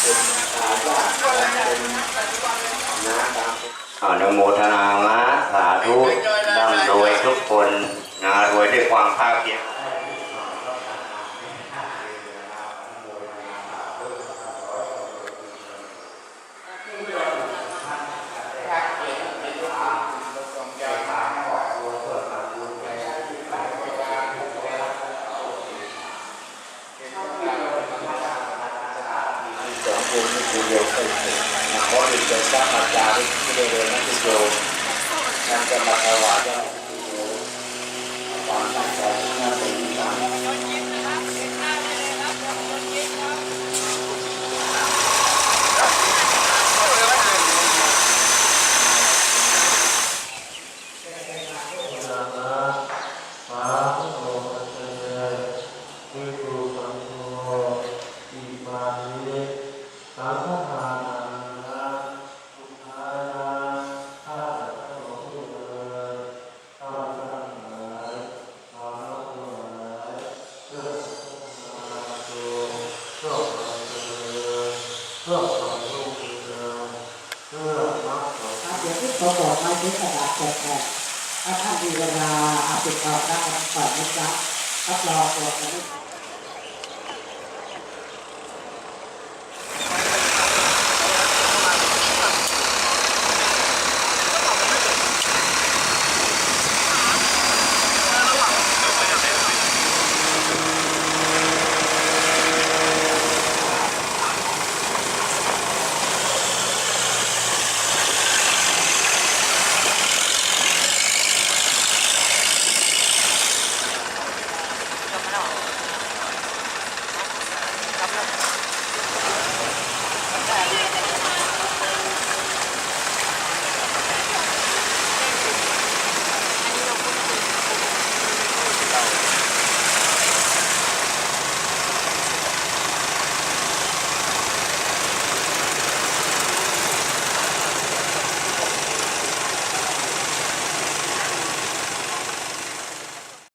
อนุโมทนามะสาธุร่ำรวยทุกคนนะรวยด้วยความภาคเพียรเดียวกันขอให้เกิดการปัจจัยที่ได้เลยนะที่โยมนั่นจะมาถวายได้ความตั้งใจนั่นเป็นการเขาบอกไว้ที่กระดาษแจกถ้าท่านมีเวลาติดต่อได้ก่อนนะจ๊ะรับรองตัวกัน